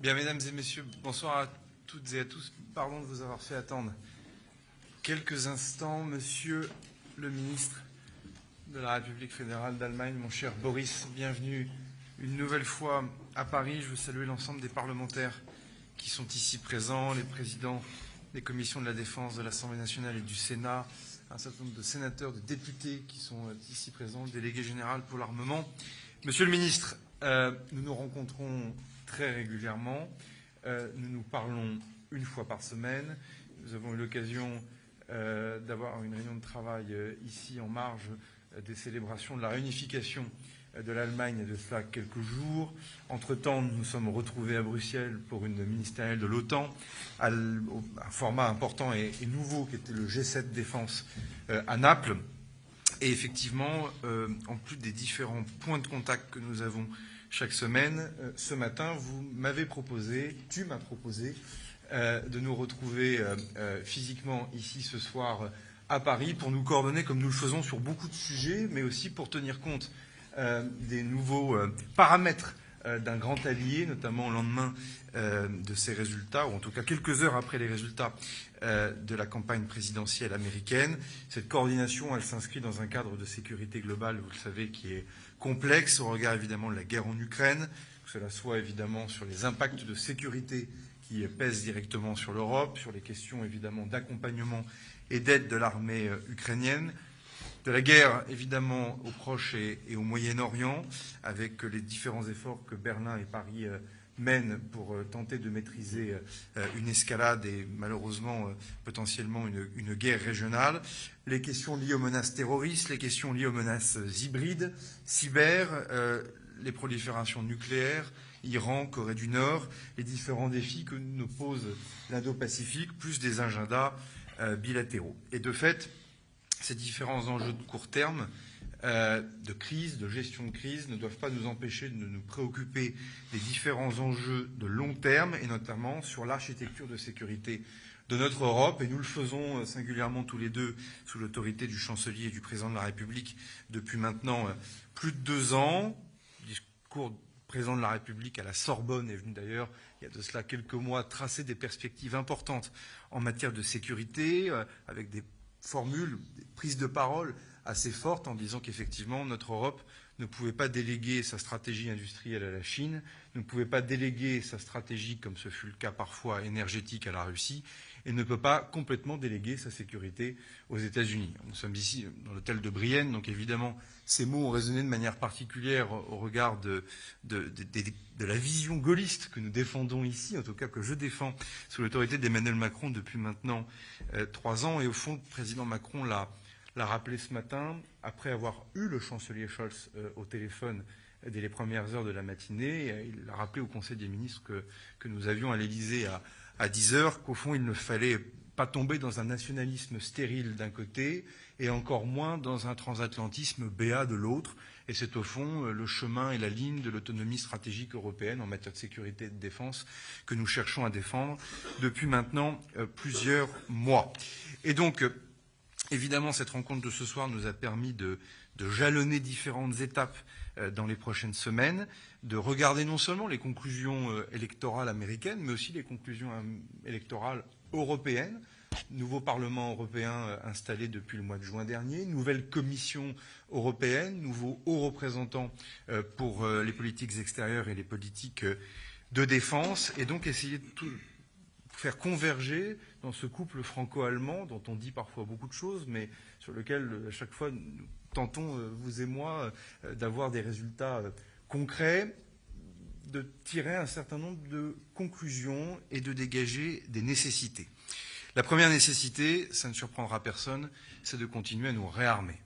Bien, mesdames et messieurs, bonsoir à toutes et à tous. Pardon de vous avoir fait attendre quelques instants. Monsieur le ministre de la République fédérale d'Allemagne, mon cher Boris, bienvenue une nouvelle fois à Paris. Je veux saluer l'ensemble des parlementaires qui sont ici présents, les présidents des commissions de la Défense de l'Assemblée nationale et du Sénat, un certain nombre de sénateurs, de députés qui sont ici présents, le délégué général pour l'armement. Monsieur le ministre, nous nous rencontrons très régulièrement. Nous nous parlons une fois par semaine. Nous avons eu l'occasion d'avoir une réunion de travail ici en marge des célébrations de la réunification de l'Allemagne de cela quelques jours. Entre-temps, nous nous sommes retrouvés à Bruxelles pour une ministérielle de l'OTAN, un format important et nouveau qui était le G7 Défense à Naples. Et effectivement, en plus des différents points de contact que nous avons chaque semaine, ce matin, tu m'as proposé de nous retrouver physiquement ici ce soir à Paris pour nous coordonner comme nous le faisons sur beaucoup de sujets, mais aussi pour tenir compte des nouveaux paramètres d'un grand allié, notamment au lendemain de ces résultats, ou en tout cas quelques heures après les résultats de la campagne présidentielle américaine. Cette coordination, elle s'inscrit dans un cadre de sécurité globale, vous le savez, qui est complexe au regard évidemment de la guerre en Ukraine, que cela soit évidemment sur les impacts de sécurité qui pèsent directement sur l'Europe, sur les questions évidemment d'accompagnement et d'aide de l'armée ukrainienne, de la guerre évidemment au Proche et au Moyen-Orient, avec les différents efforts que Berlin et Paris mènent pour tenter de maîtriser une escalade et malheureusement potentiellement une guerre régionale, les questions liées aux menaces terroristes, les questions liées aux menaces hybrides, cyber, les proliférations nucléaires, Iran, Corée du Nord, les différents défis que nous pose l'Indo-Pacifique, plus des agendas bilatéraux. Et de fait, ces différents enjeux de court terme, de crise, de gestion de crise, ne doivent pas nous empêcher de nous préoccuper des différents enjeux de long terme, et notamment sur l'architecture de sécurité de notre Europe. Et nous le faisons singulièrement tous les deux sous l'autorité du chancelier et du président de la République depuis maintenant plus de 2 ans. Le discours du président de la République à la Sorbonne est venu d'ailleurs, il y a de cela quelques mois, tracer des perspectives importantes en matière de sécurité, avec des formules, des prises de parole assez fortes en disant qu'effectivement notre Europe ne pouvait pas déléguer sa stratégie industrielle à la Chine, ne pouvait pas déléguer sa stratégie, comme ce fut le cas parfois, énergétique à la Russie, et ne peut pas complètement déléguer sa sécurité aux États-Unis. Nous sommes ici dans l'hôtel de Brienne, donc évidemment ces mots ont résonné de manière particulière au regard de la vision gaulliste que nous défendons ici, en tout cas que je défends sous l'autorité d'Emmanuel Macron depuis maintenant 3 ans. Et au fond, le président Macron l'a rappelé ce matin, après avoir eu le chancelier Scholz au téléphone dès les premières heures de la matinée. Il a rappelé au Conseil des ministres que nous avions à l'Élysée à 10 heures, qu'au fond, il ne fallait pas tomber dans un nationalisme stérile d'un côté et encore moins dans un transatlantisme béat de l'autre. Et c'est au fond le chemin et la ligne de l'autonomie stratégique européenne en matière de sécurité et de défense que nous cherchons à défendre depuis maintenant plusieurs mois. Et donc, évidemment, cette rencontre de ce soir nous a permis de jalonner différentes étapes dans les prochaines semaines, de regarder non seulement les conclusions électorales américaines, mais aussi les conclusions électorales européennes. Nouveau Parlement européen installé depuis le mois de juin dernier, nouvelle Commission européenne, nouveau haut représentant pour les politiques extérieures et les politiques de défense, et donc essayer de tout faire converger dans ce couple franco-allemand dont on dit parfois beaucoup de choses, mais sur lequel à chaque fois nous tentons, vous et moi, d'avoir des résultats concrets, de tirer un certain nombre de conclusions et de dégager des nécessités. La première nécessité, ça ne surprendra personne, c'est de continuer à nous réarmer.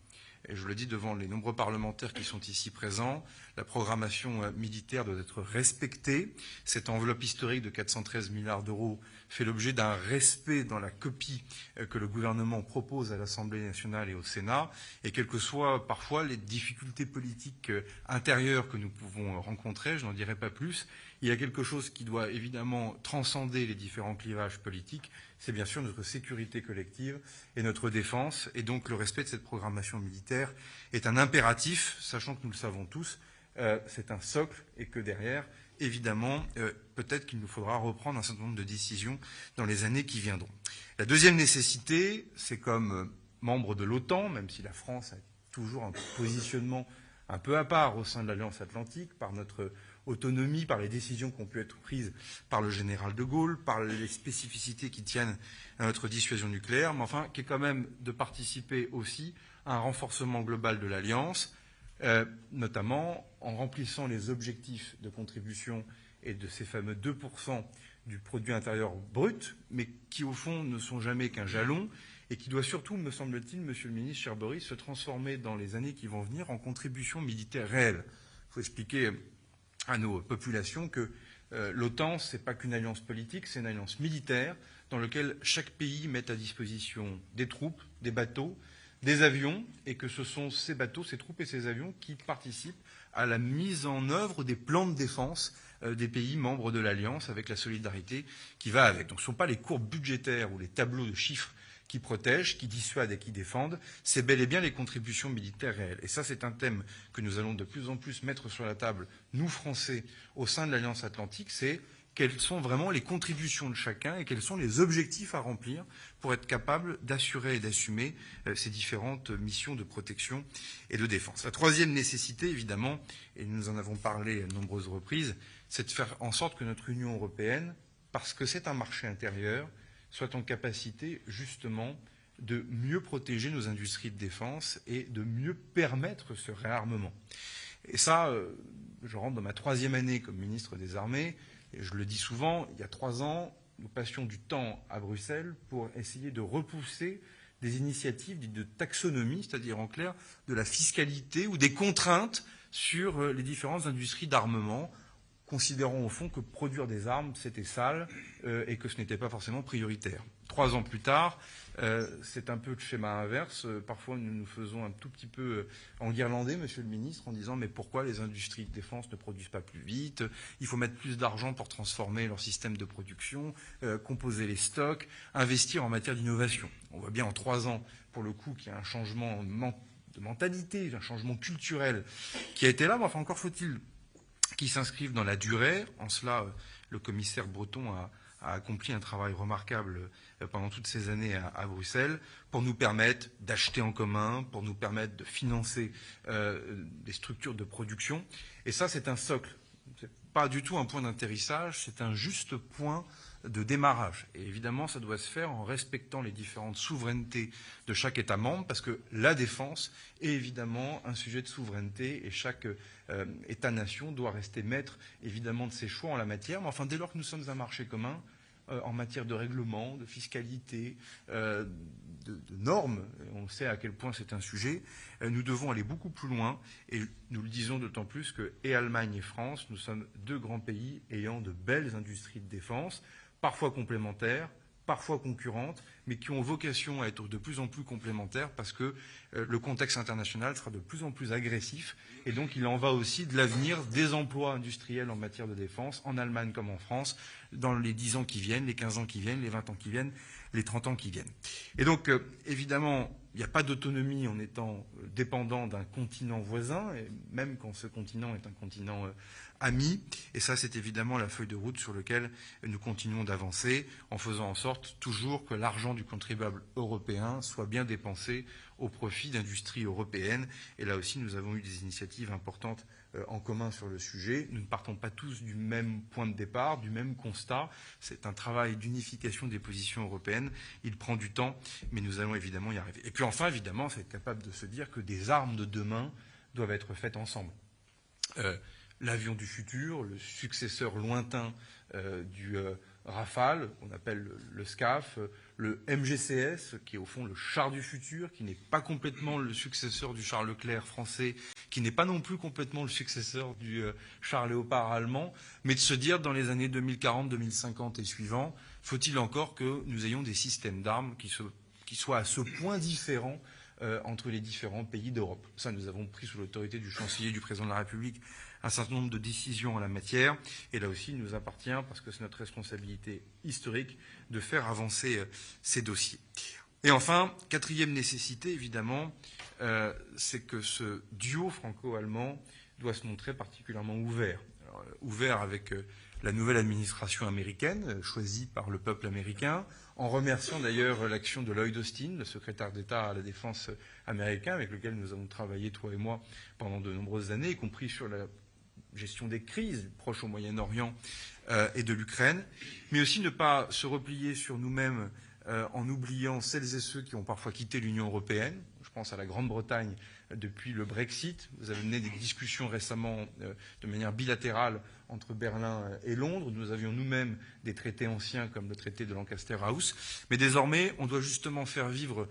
Et je le dis devant les nombreux parlementaires qui sont ici présents, la programmation militaire doit être respectée. Cette enveloppe historique de 413 milliards d'euros fait l'objet d'un respect dans la copie que le gouvernement propose à l'Assemblée nationale et au Sénat. Et quelles que soient parfois les difficultés politiques intérieures que nous pouvons rencontrer, je n'en dirai pas plus, il y a quelque chose qui doit évidemment transcender les différents clivages politiques, c'est bien sûr notre sécurité collective et notre défense. Et donc le respect de cette programmation militaire est un impératif, sachant que nous le savons tous, c'est un socle et que derrière, évidemment, peut-être qu'il nous faudra reprendre un certain nombre de décisions dans les années qui viendront. La deuxième nécessité, c'est comme membre de l'OTAN, même si la France a toujours un positionnement un peu à part au sein de l'Alliance Atlantique, par notre autonomie, par les décisions qui ont pu être prises par le général de Gaulle, par les spécificités qui tiennent à notre dissuasion nucléaire, mais enfin, qui est quand même de participer aussi à un renforcement global de l'Alliance, notamment en remplissant les objectifs de contribution et de ces fameux 2% du produit intérieur brut, mais qui, au fond, ne sont jamais qu'un jalon, et qui doit surtout, me semble-t-il, Monsieur le Ministre, cher Boris, se transformer dans les années qui vont venir en contribution militaire réelle. Il faut expliquer à nos populations que l'OTAN, ce n'est pas qu'une alliance politique, c'est une alliance militaire dans laquelle chaque pays met à disposition des troupes, des bateaux, des avions, et que ce sont ces bateaux, ces troupes et ces avions qui participent à la mise en œuvre des plans de défense des pays membres de l'Alliance avec la solidarité qui va avec. Donc ce ne sont pas les courbes budgétaires ou les tableaux de chiffres qui protègent, qui dissuadent et qui défendent, c'est bel et bien les contributions militaires réelles. Et ça, c'est un thème que nous allons de plus en plus mettre sur la table, nous, Français, au sein de l'Alliance Atlantique, c'est quelles sont vraiment les contributions de chacun et quels sont les objectifs à remplir pour être capable d'assurer et d'assumer ces différentes missions de protection et de défense. La troisième nécessité, évidemment, et nous en avons parlé à de nombreuses reprises, c'est de faire en sorte que notre Union européenne, parce que c'est un marché intérieur, soit en capacité, justement, de mieux protéger nos industries de défense et de mieux permettre ce réarmement. Et ça, je rentre dans ma troisième année comme ministre des Armées, et je le dis souvent, il y a 3 ans, nous passions du temps à Bruxelles pour essayer de repousser des initiatives dites de taxonomie, c'est-à-dire en clair de la fiscalité ou des contraintes sur les différentes industries d'armement, considérant au fond que produire des armes, c'était sale et que ce n'était pas forcément prioritaire. 3 ans plus tard, c'est un peu le schéma inverse. Parfois, nous nous faisons un tout petit peu enguirlander, Monsieur le Ministre, en disant « mais pourquoi les industries de défense ne produisent pas plus vite ? Il faut mettre plus d'argent pour transformer leur système de production, composer les stocks, investir en matière d'innovation. » On voit bien en 3 ans, pour le coup, qu'il y a un changement de mentalité, un changement culturel qui a été là, mais enfin encore faut-il qui s'inscrivent dans la durée. En cela, le commissaire Breton a accompli un travail remarquable pendant toutes ces années à Bruxelles pour nous permettre d'acheter en commun, pour nous permettre de financer des structures de production. Et ça, c'est un socle. Ce n'est pas du tout un point d'atterrissage, c'est un juste point de démarrage. Et évidemment, ça doit se faire en respectant les différentes souverainetés de chaque État membre, parce que la défense est évidemment un sujet de souveraineté et chaque État-nation doit rester maître, évidemment, de ses choix en la matière. Mais enfin, dès lors que nous sommes un marché commun, en matière de règlement, de fiscalité, de normes, on sait à quel point c'est un sujet, nous devons aller beaucoup plus loin et nous le disons d'autant plus que, et Allemagne et France, nous sommes 2 grands pays ayant de belles industries de défense, parfois complémentaires, parfois concurrentes, mais qui ont vocation à être de plus en plus complémentaires parce que le contexte international sera de plus en plus agressif et donc il en va aussi de l'avenir des emplois industriels en matière de défense, en Allemagne comme en France, dans les 10 ans qui viennent, les 15 ans qui viennent, les 20 ans qui viennent, les 30 ans qui viennent. Et donc, évidemment, il n'y a pas d'autonomie en étant dépendant d'un continent voisin, et même quand ce continent est un continent ami. Et ça, c'est évidemment la feuille de route sur laquelle nous continuons d'avancer, en faisant en sorte toujours que l'argent du contribuable européen soit bien dépensé au profit d'industries européennes. Et là aussi, nous avons eu des initiatives importantes en commun sur le sujet. Nous ne partons pas tous du même point de départ, du même constat. C'est un travail d'unification des positions européennes. Il prend du temps, mais nous allons évidemment y arriver. Et puis enfin, évidemment, c'est être capable de se dire que des armes de demain doivent être faites ensemble. L'avion du futur, le successeur lointain du Rafale, qu'on appelle le SCAF, le MGCS, qui est au fond le char du futur, qui n'est pas complètement le successeur du char Leclerc français, qui n'est pas non plus complètement le successeur du char Léopard allemand, mais de se dire dans les années 2040, 2050 et suivants, faut-il encore que nous ayons des systèmes d'armes qui soient à ce point différents entre les différents pays d'Europe. Ça, nous avons pris sous l'autorité du chancelier du président de la République un certain nombre de décisions en la matière. Et là aussi, il nous appartient, parce que c'est notre responsabilité historique, de faire avancer ces dossiers. Et enfin, 4e nécessité, évidemment, c'est que ce duo franco-allemand doit se montrer particulièrement ouvert. Alors, ouvert avec la nouvelle administration américaine, choisie par le peuple américain, en remerciant d'ailleurs l'action de Lloyd Austin, le secrétaire d'État à la Défense américain, avec lequel nous avons travaillé, toi et moi, pendant de nombreuses années, y compris sur la gestion des crises proches au Moyen-Orient et de l'Ukraine, mais aussi ne pas se replier sur nous-mêmes en oubliant celles et ceux qui ont parfois quitté l'Union européenne. Je pense à la Grande-Bretagne depuis le Brexit. Vous avez mené des discussions récemment de manière bilatérale entre Berlin et Londres. Nous avions nous-mêmes des traités anciens comme le traité de Lancaster House. Mais désormais, on doit justement faire vivre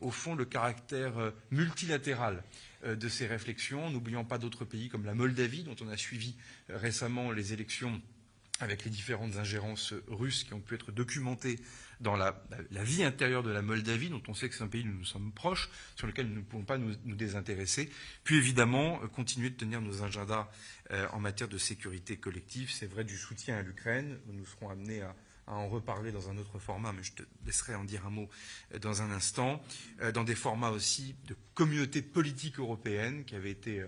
au fond le caractère multilatéral de ces réflexions, n'oubliant pas d'autres pays comme la Moldavie, dont on a suivi récemment les élections avec les différentes ingérences russes qui ont pu être documentées dans la vie intérieure de la Moldavie, dont on sait que c'est un pays où nous sommes proches, sur lequel nous ne pouvons pas nous désintéresser. Puis évidemment, continuer de tenir nos agendas en matière de sécurité collective. C'est vrai du soutien à l'Ukraine. Nous serons amenés à en reparler dans un autre format, mais je te laisserai en dire un mot dans un instant. Dans des formats aussi de communauté politique européenne qui avait été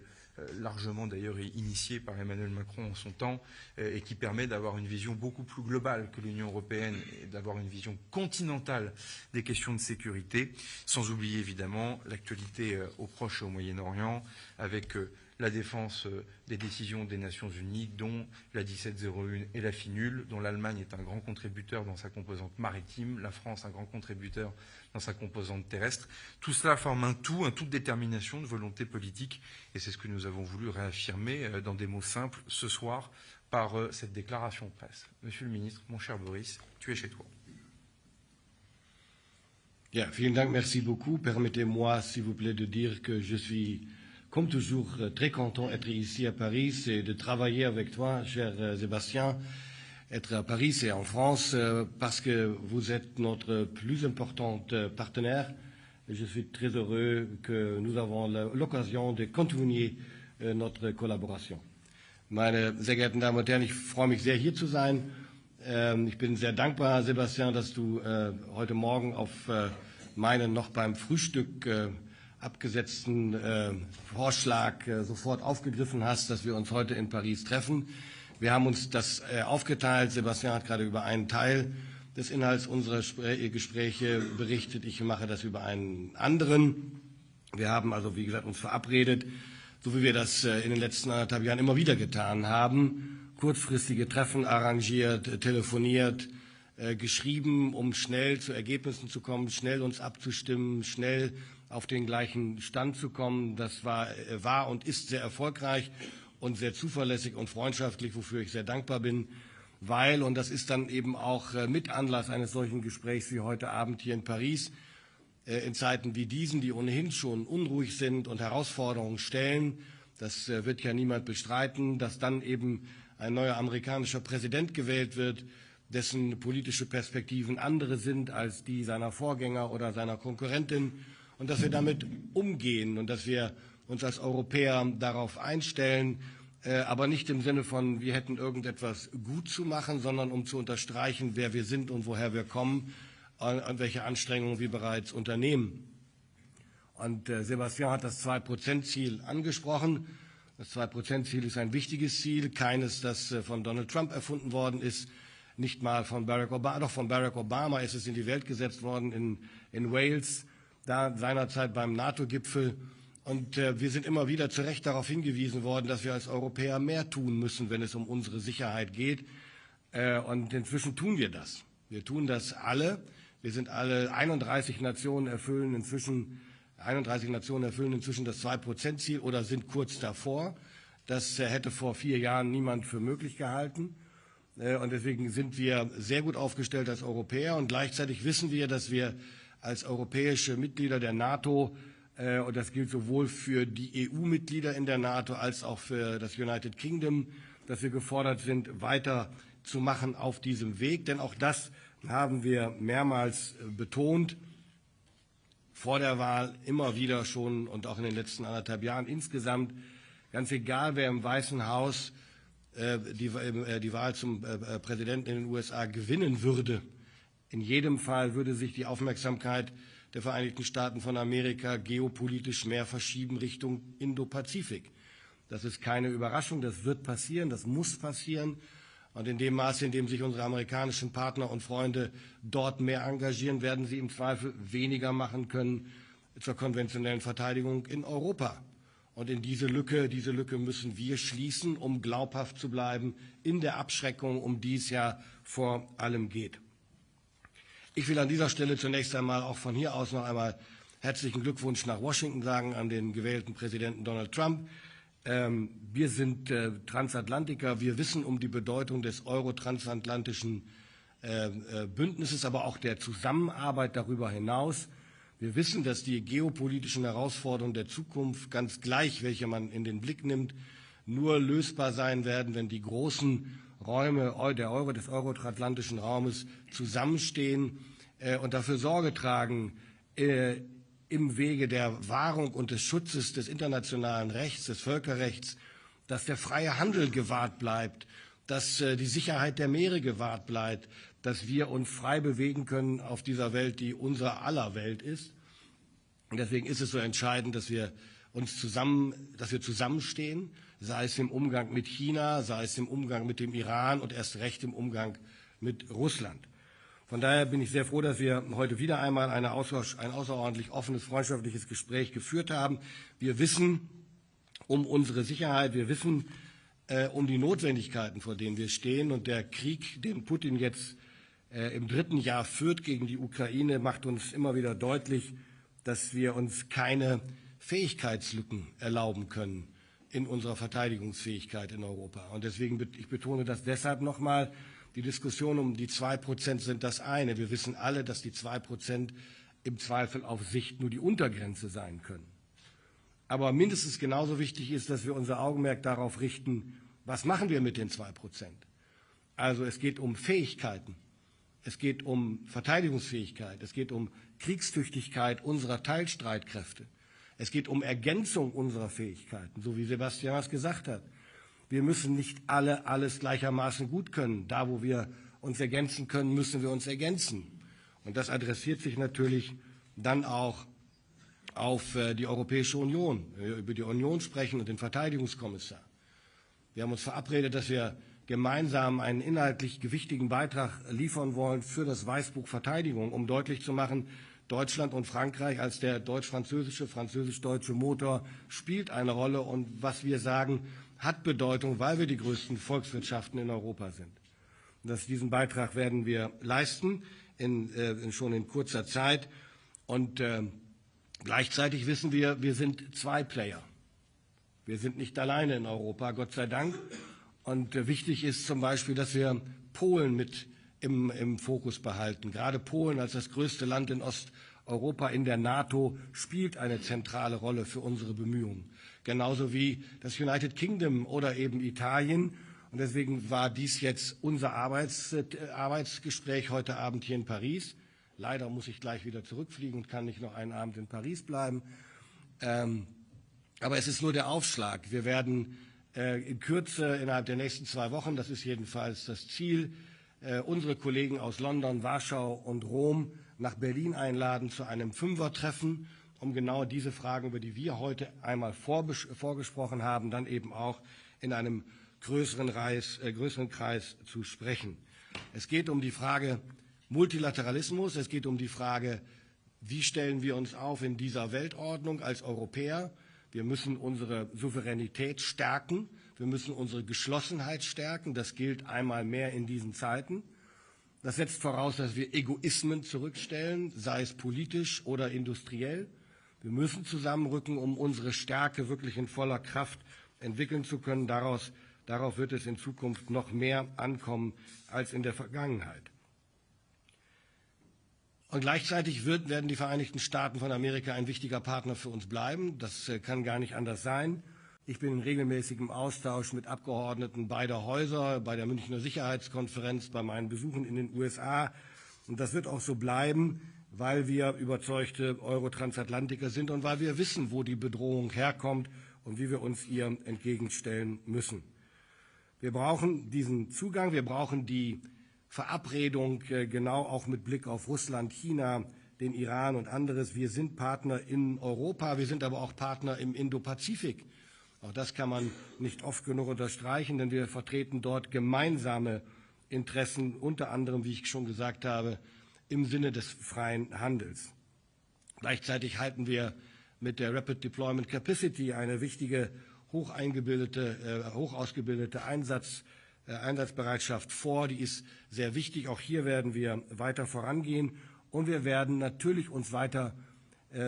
largement d'ailleurs initié par Emmanuel Macron en son temps et qui permet d'avoir une vision beaucoup plus globale que l'Union européenne et d'avoir une vision continentale des questions de sécurité, sans oublier évidemment l'actualité au Proche et au Moyen-Orient avec la défense des décisions des Nations Unies, dont la 1701 et la FINUL, dont l'Allemagne est un grand contributeur dans sa composante maritime, la France un grand contributeur dans sa composante terrestre. Tout cela forme un tout de détermination, de volonté politique, et c'est ce que nous avons voulu réaffirmer dans des mots simples ce soir par cette déclaration de presse. Monsieur le ministre, mon cher Boris, tu es chez toi. Ja, vielen Dank, merci beaucoup. Permettez-moi, s'il vous plaît, de dire que je suis, comme toujours, très content d'être ici à Paris et de travailler avec toi, cher Sébastien. Être à Paris et en France parce que vous êtes notre plus important partenaire. Je suis très heureux que nous avons l'occasion de continuer notre collaboration. Meine sehr geehrten Damen und Herren, ich freue mich sehr, hier zu sein. Ich bin sehr dankbar, Sébastien, dass du heute Morgen auf meinen noch beim Frühstück abgesetzten Vorschlag sofort aufgegriffen hast, dass wir uns heute in Paris treffen. Wir haben uns das aufgeteilt. Sébastien hat gerade über einen Teil des Inhalts unserer Gespräche berichtet. Ich mache das über einen anderen. Wir haben also, wie gesagt, uns verabredet, so wie wir das in den letzten 1,5 Jahren immer wieder getan haben, kurzfristige Treffen arrangiert, telefoniert, geschrieben, um schnell zu Ergebnissen zu kommen, schnell uns abzustimmen, schnell auf den gleichen Stand zu kommen. Das war und ist sehr erfolgreich und sehr zuverlässig und freundschaftlich, wofür ich sehr dankbar bin, weil, und das ist dann eben auch mit Anlass eines solchen Gesprächs wie heute Abend hier in Paris, in Zeiten wie diesen, die ohnehin schon unruhig sind und Herausforderungen stellen, das wird ja niemand bestreiten, dass dann eben ein neuer amerikanischer Präsident gewählt wird, dessen politische Perspektiven andere sind als die seiner Vorgänger oder seiner Konkurrentin, und dass wir damit umgehen und dass wir uns als Europäer darauf einstellen, aber nicht im Sinne von, wir hätten irgendetwas gut zu machen, sondern um zu unterstreichen, wer wir sind und woher wir kommen und welche Anstrengungen wir bereits unternehmen. Und Sébastien hat das 2%-Ziel angesprochen. Das 2%-Ziel ist ein wichtiges Ziel, keines, das von Donald Trump erfunden worden ist, nicht mal von Barack Obama, doch von Barack Obama ist es in die Welt gesetzt worden in Wales, da seinerzeit beim NATO-Gipfel. Und wir sind immer wieder zu Recht darauf hingewiesen worden, dass wir als Europäer mehr tun müssen, wenn es um unsere Sicherheit geht. Und inzwischen tun wir das. Wir tun das alle. Wir sind alle 31 Nationen erfüllen inzwischen das 2%-Ziel oder sind kurz davor. Das hätte vor 4 Jahren niemand für möglich gehalten. Und deswegen sind wir sehr gut aufgestellt als Europäer. Und gleichzeitig wissen wir, dass wir als europäische Mitglieder der NATO, und das gilt sowohl für die EU-Mitglieder in der NATO als auch für das United Kingdom, dass wir gefordert sind, weiter zu machen auf diesem Weg. Denn auch das haben wir mehrmals betont, vor der Wahl immer wieder schon und auch in den letzten 1,5 Jahren insgesamt. Ganz egal, wer im Weißen Haus die Wahl zum Präsidenten in den USA gewinnen würde, in jedem Fall würde sich die Aufmerksamkeit der Vereinigten Staaten von Amerika geopolitisch mehr verschieben Richtung Indo-Pazifik. Das ist keine Überraschung, das wird passieren, das muss passieren. Und in dem Maße, in dem sich unsere amerikanischen Partner und Freunde dort mehr engagieren, werden sie im Zweifel weniger machen können zur konventionellen Verteidigung in Europa. Und in diese Lücke müssen wir schließen, um glaubhaft zu bleiben in der Abschreckung, um die es ja vor allem geht. Ich will an dieser Stelle zunächst einmal auch von hier aus noch einmal herzlichen Glückwunsch nach Washington sagen an den gewählten Präsidenten Donald Trump. Wir sind Transatlantiker, wir wissen um die Bedeutung des euro-transatlantischen Bündnisses, aber auch der Zusammenarbeit darüber hinaus. Wir wissen, dass die geopolitischen Herausforderungen der Zukunft, ganz gleich, welche man in den Blick nimmt, nur lösbar sein werden, wenn die großen Räume des euro-atlantischen Raumes zusammenstehen und dafür Sorge tragen, im Wege der Wahrung und des Schutzes des internationalen Rechts, des Völkerrechts, dass der freie Handel gewahrt bleibt, dass die Sicherheit der Meere gewahrt bleibt, dass wir uns frei bewegen können auf dieser Welt, die unser aller Welt ist. Und deswegen ist es so entscheidend, dass wir zusammenstehen, sei es im Umgang mit China, sei es im Umgang mit dem Iran und erst recht im Umgang mit Russland. Von daher bin ich sehr froh, dass wir heute wieder einmal ein außerordentlich offenes, freundschaftliches Gespräch geführt haben. Wir wissen um unsere Sicherheit, wir wissen um die Notwendigkeiten, vor denen wir stehen. Und der Krieg, den Putin jetzt im 3. Jahr führt gegen die Ukraine, macht uns immer wieder deutlich, dass wir uns keine Fähigkeitslücken erlauben können in unserer Verteidigungsfähigkeit in Europa. Und deswegen, ich betone das deshalb nochmal, die Diskussion um die 2% sind das eine. Wir wissen alle, dass die 2% im Zweifel auf Sicht nur die Untergrenze sein können. Aber mindestens genauso wichtig ist, dass wir unser Augenmerk darauf richten, was machen wir mit den 2%? Also es geht um Fähigkeiten, es geht um Verteidigungsfähigkeit, es geht um Kriegstüchtigkeit unserer Teilstreitkräfte, es geht um Ergänzung unserer Fähigkeiten, so wie Sebastian es gesagt hat. Wir müssen nicht alles gleichermaßen gut können. Da, wo wir uns ergänzen können, müssen wir uns ergänzen. Und das adressiert sich natürlich dann auch auf die Europäische Union, wenn wir über die Union sprechen und den Verteidigungskommissar. Wir haben uns verabredet, dass wir gemeinsam einen inhaltlich gewichtigen Beitrag liefern wollen für das Weißbuch Verteidigung, um deutlich zu machen, Deutschland und Frankreich als der deutsch-französische, französisch-deutsche Motor spielt eine Rolle. Und was wir sagen, hat Bedeutung, weil wir die größten Volkswirtschaften in Europa sind. Und diesen Beitrag werden wir leisten, schon in kurzer Zeit. Und gleichzeitig wissen wir, wir sind zwei Player. Wir sind nicht alleine in Europa, Gott sei Dank. Und wichtig ist zum Beispiel, dass wir Polen mit im Fokus behalten. Gerade Polen als das größte Land in Osteuropa in der NATO spielt eine zentrale Rolle für unsere Bemühungen. Genauso wie das United Kingdom oder eben Italien. Und deswegen war dies jetzt unser Arbeitsgespräch heute Abend hier in Paris. Leider muss ich gleich wieder zurückfliegen und kann nicht noch einen Abend in Paris bleiben. Aber es ist nur der Aufschlag. Wir werden in Kürze, innerhalb der nächsten 2 Wochen, das ist jedenfalls das Ziel, unsere Kollegen aus London, Warschau und Rom nach Berlin einladen zu einem Fünfertreffen, um genau diese Fragen, über die wir heute einmal vorgesprochen haben, dann eben auch in einem größeren Kreis zu sprechen. Es geht um die Frage Multilateralismus, es geht um die Frage, wie stellen wir uns auf in dieser Weltordnung als Europäer. Wir müssen unsere Souveränität stärken, wir müssen unsere Geschlossenheit stärken. Das gilt einmal mehr in diesen Zeiten. Das setzt voraus, dass wir Egoismen zurückstellen, sei es politisch oder industriell. Wir müssen zusammenrücken, um unsere Stärke wirklich in voller Kraft entwickeln zu können. Darauf wird es in Zukunft noch mehr ankommen als in der Vergangenheit. Und gleichzeitig werden die Vereinigten Staaten von Amerika ein wichtiger Partner für uns bleiben. Das kann gar nicht anders sein. Ich bin in regelmäßigem Austausch mit Abgeordneten beider Häuser, bei der Münchner Sicherheitskonferenz, bei meinen Besuchen in den USA. Und das wird auch so bleiben, weil wir überzeugte Euro-Transatlantiker sind und weil wir wissen, wo die Bedrohung herkommt und wie wir uns ihr entgegenstellen müssen. Wir brauchen diesen Zugang, wir brauchen die Verabredung genau auch mit Blick auf Russland, China, den Iran und anderes. Wir sind Partner in Europa, wir sind aber auch Partner im Indopazifik. Auch das kann man nicht oft genug unterstreichen, denn wir vertreten dort gemeinsame Interessen, unter anderem, wie ich schon gesagt habe, im Sinne des freien Handels. Gleichzeitig halten wir mit der Rapid Deployment Capacity eine wichtige, hoch ausgebildete Einsatzbereitschaft vor. Die ist sehr wichtig. Auch hier werden wir weiter vorangehen. Und wir werden natürlich uns weiter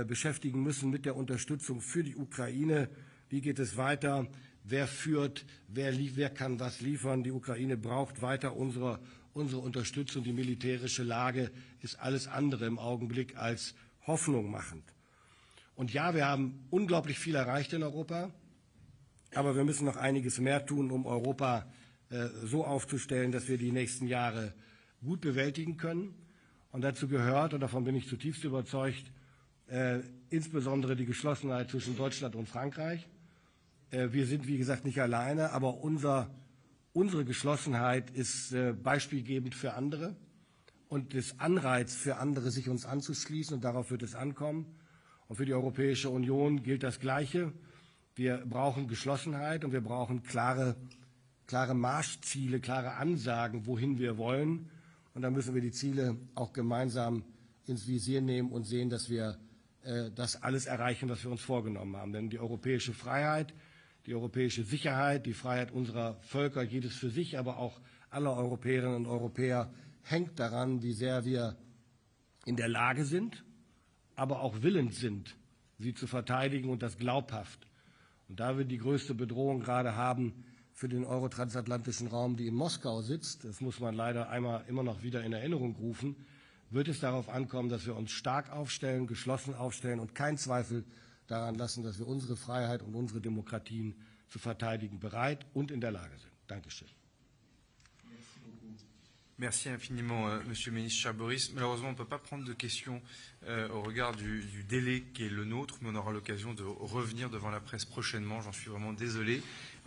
beschäftigen müssen mit der Unterstützung für die Ukraine. Wie geht es weiter? Wer führt? Wer kann was liefern? Die Ukraine braucht weiter unsere Unterstützung. Die militärische Lage ist alles andere im Augenblick als Hoffnung machend. Und ja, wir haben unglaublich viel erreicht in Europa, aber wir müssen noch einiges mehr tun, um Europa so aufzustellen, dass wir die nächsten Jahre gut bewältigen können. Und dazu gehört, und davon bin ich zutiefst überzeugt, insbesondere die Geschlossenheit zwischen Deutschland und Frankreich. Wir sind, wie gesagt, nicht alleine, aber unsere Geschlossenheit ist beispielgebend für andere und ist Anreiz für andere, sich uns anzuschließen, und darauf wird es ankommen. Und für die Europäische Union gilt das Gleiche. Wir brauchen Geschlossenheit und wir brauchen klare Marschziele, klare Ansagen, wohin wir wollen. Und dann müssen wir die Ziele auch gemeinsam ins Visier nehmen und sehen, dass wir das alles erreichen, was wir uns vorgenommen haben. Denn die europäische Freiheit, die europäische Sicherheit, die Freiheit unserer Völker, jedes für sich, aber auch aller Europäerinnen und Europäer, hängt daran, wie sehr wir in der Lage sind, aber auch willens sind, sie zu verteidigen, und das glaubhaft. Und da wir die größte Bedrohung gerade haben für den eurotransatlantischen Raum, die in Moskau sitzt, das muss man leider immer noch wieder in Erinnerung rufen, wird es darauf ankommen, dass wir uns stark aufstellen, geschlossen aufstellen und keinen Zweifel daran lassen, dass wir unsere Freiheit und unsere Demokratien zu verteidigen bereit und in der Lage sind. Dankeschön. Merci infiniment, Monsieur le Ministre, cher Boris. Malheureusement, on ne peut pas prendre de questions au regard du délai qui est le nôtre, mais on aura l'occasion de revenir devant la presse prochainement. J'en suis vraiment désolé.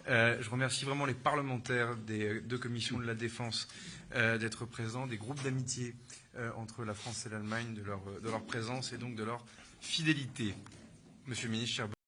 Je remercie vraiment les parlementaires des deux commissions de la Défense d'être présents, des groupes d'amitié entre la France et l'Allemagne, de leur présence et donc de leur fidélité. Monsieur le Ministre, cher Boris.